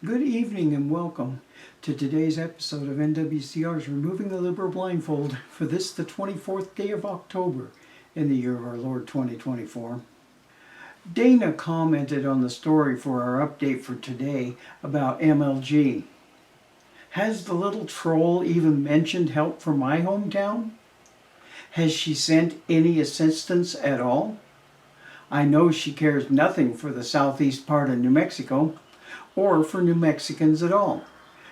Good evening and welcome to today's episode of NWCR's Removing the Liberal Blindfold for this, the 24th day of October in the year of our Lord 2024. Dana commented on the story for our update for today about MLG. Has the little troll even mentioned help for my hometown? Has she sent any assistance at all? I know she cares nothing for the southeast part of New Mexico, or for New Mexicans at all.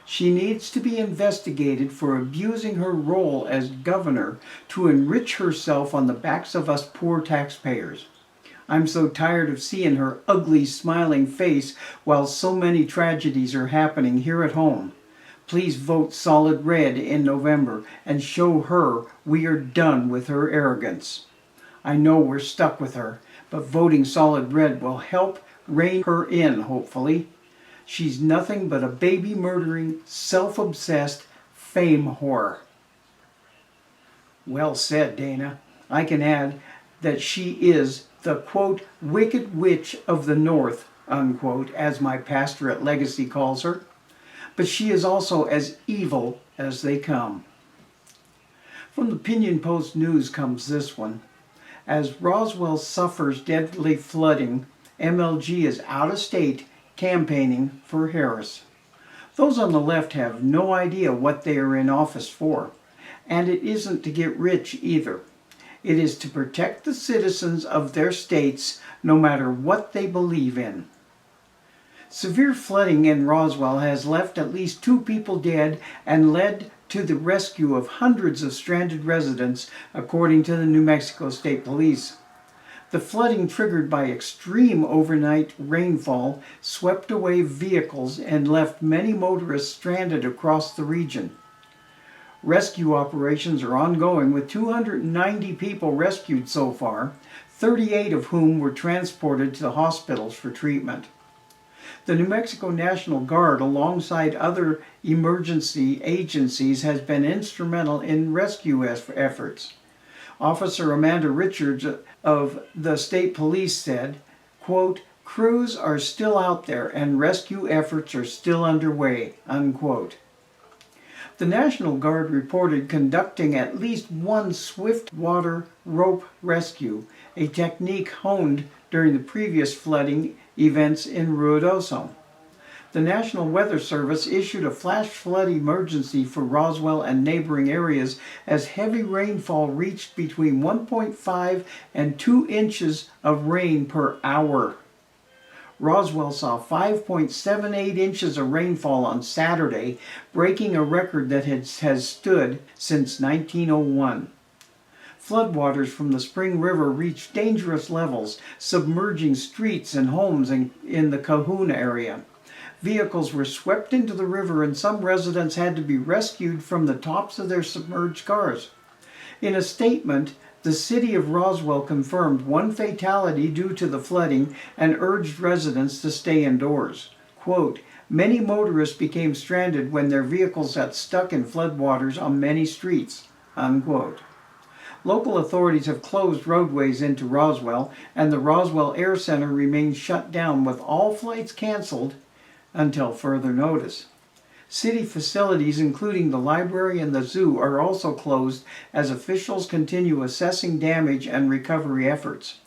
She needs to be investigated for abusing her role as governor to enrich herself on the backs of us poor taxpayers. I'm so tired of seeing her ugly smiling face while so many tragedies are happening here at home. Please vote solid red in November and show her we are done with her arrogance. I know we're stuck with her, but voting solid red will help rein her in, hopefully. She's nothing but a baby-murdering, self-obsessed fame whore. Well said, Dana. I can add that she is the, quote, wicked witch of the North, unquote, as my pastor at Legacy calls her. But she is also as evil as they come. From the Pinion Post News comes this one. As Roswell suffers deadly flooding, MLG is out of state campaigning for Harris. Those on the left have no idea what they are in office for, and it isn't to get rich either. It is to protect the citizens of their states no matter what they believe in. Severe flooding in Roswell has left at least 2 people dead and led to the rescue of hundreds of stranded residents, according to the New Mexico State Police. The flooding, triggered by extreme overnight rainfall, swept away vehicles and left many motorists stranded across the region. Rescue operations are ongoing, with 290 people rescued so far, 38 of whom were transported to the hospitals for treatment. The New Mexico National Guard, alongside other emergency agencies, has been instrumental in rescue efforts. Officer Amanda Richards of the state police said, quote, crews are still out there and rescue efforts are still underway, unquote. The National Guard reported conducting at least 1 swift water rope rescue, a technique honed during the previous flooding events in Ruidoso. The National Weather Service issued a flash flood emergency for Roswell and neighboring areas as heavy rainfall reached between 1.5 and 2 inches of rain per hour. Roswell saw 5.78 inches of rainfall on Saturday, breaking a record that has stood since 1901. Floodwaters from the Spring River reached dangerous levels, submerging streets and homes in the Kahuna area. Vehicles were swept into the river and some residents had to be rescued from the tops of their submerged cars. In a statement, the city of Roswell confirmed 1 fatality due to the flooding and urged residents to stay indoors. Quote, many motorists became stranded when their vehicles got stuck in floodwaters on many streets, unquote. Local authorities have closed roadways into Roswell, and the Roswell Air Center remains shut down with all flights canceled until further notice. City facilities, including the library and the zoo, are also closed as officials continue assessing damage and recovery efforts.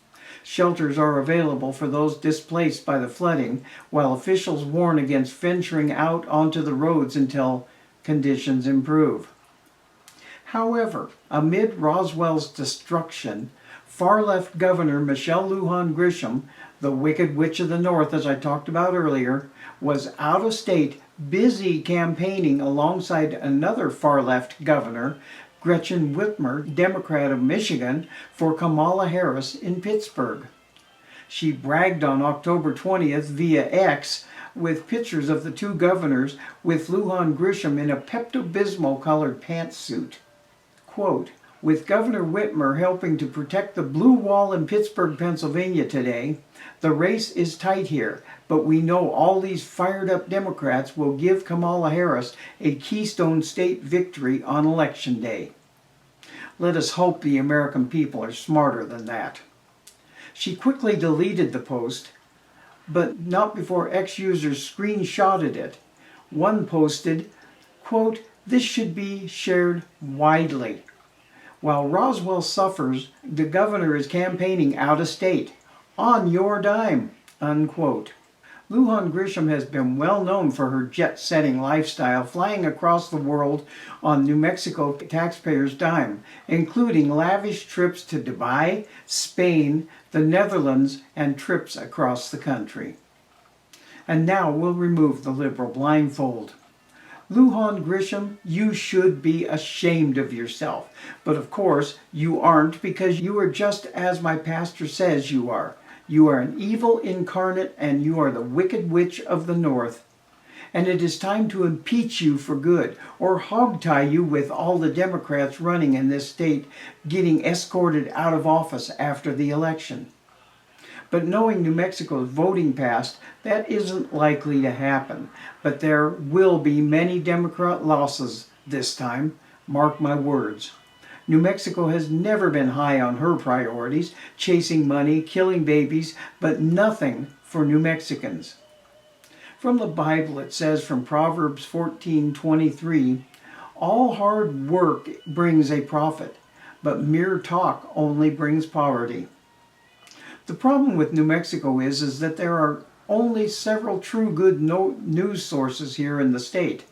Shelters are available for those displaced by the flooding, while officials warn against venturing out onto the roads until conditions improve. However, amid Roswell's destruction, far-left Governor Michelle Lujan Grisham, the Wicked Witch of the North, as I talked about earlier, was out of state, busy campaigning alongside another far-left governor, Gretchen Whitmer, Democrat of Michigan, for Kamala Harris in Pittsburgh. She bragged on October 20th via X with pictures of the 2 governors with Lujan Grisham in a Pepto-Bismol-colored pantsuit. Quote, with Governor Whitmer helping to protect the blue wall in Pittsburgh, Pennsylvania today, the race is tight here, but we know all these fired-up Democrats will give Kamala Harris a Keystone State victory on Election Day. Let us hope the American people are smarter than that. She quickly deleted the post, but not before ex-users screenshotted it. One posted, quote, "This should be shared widely." While Roswell suffers, the governor is campaigning out of state. On your dime, unquote. Lujan Grisham has been well known for her jet-setting lifestyle, flying across the world on New Mexico taxpayers' dime, including lavish trips to Dubai, Spain, the Netherlands, and trips across the country. And now we'll remove the liberal blindfold. Lujan Grisham, you should be ashamed of yourself. But of course, you aren't, because you are just as my pastor says you are. You are an evil incarnate, and you are the wicked witch of the north. And it is time to impeach you for good, or hogtie you with all the Democrats running in this state getting escorted out of office after the election. But knowing New Mexico's voting past, that isn't likely to happen. But there will be many Democrat losses this time, mark my words. New Mexico has never been high on her priorities, chasing money, killing babies, but nothing for New Mexicans. From the Bible it says from Proverbs 14:23, "All hard work brings a profit, but mere talk only brings poverty." The problem with New Mexico is that there are only several true good news sources here in the state.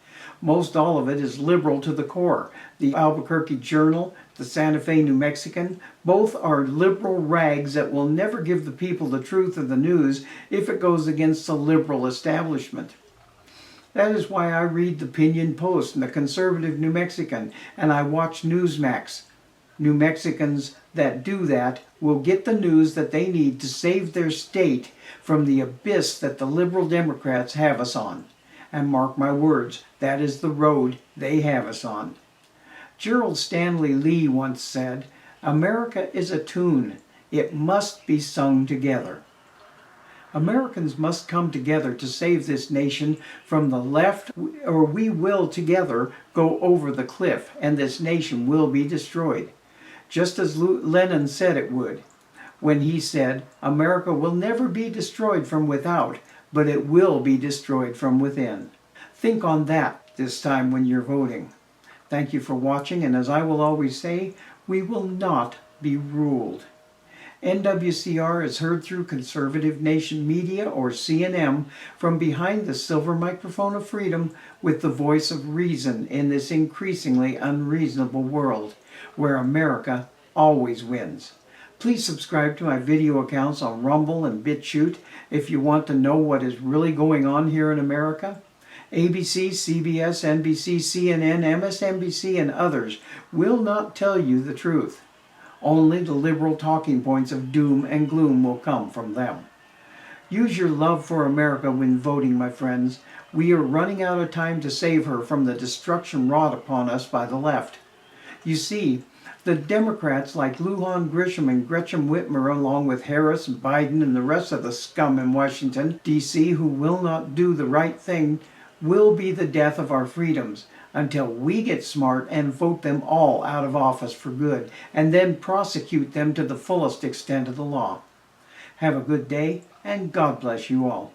Most all of it is liberal to the core. The Albuquerque Journal, the Santa Fe New Mexican, both are liberal rags that will never give the people the truth of the news if it goes against the liberal establishment. That is why I read the Pinion Post and the Conservative New Mexican, and I watch Newsmax. New Mexicans that do that will get the news that they need to save their state from the abyss that the liberal Democrats have us on. And mark my words, that is the road they have us on. Gerald Stanley Lee once said, "America is a tune. It must be sung together." Americans must come together to save this nation from the left, or we will together go over the cliff, and this nation will be destroyed. Just as Lenin said it would, when he said, "America will never be destroyed from without, but it will be destroyed from within." Think on that this time when you're voting. Thank you for watching, and as I will always say, we will not be ruled. NWCR is heard through Conservative Nation Media, or C&M, from behind the silver microphone of freedom, with the voice of reason in this increasingly unreasonable world, where America always wins. Please subscribe to my video accounts on Rumble and BitChute if you want to know what is really going on here in America. ABC, CBS, NBC, CNN, MSNBC, and others will not tell you the truth. Only the liberal talking points of doom and gloom will come from them. Use your love for America when voting, my friends. We are running out of time to save her from the destruction wrought upon us by the left. You see, the Democrats like Lujan Grisham and Gretchen Whitmer, along with Harris and Biden and the rest of the scum in Washington, D.C., who will not do the right thing, will be the death of our freedoms until we get smart and vote them all out of office for good, and then prosecute them to the fullest extent of the law. Have a good day, and God bless you all.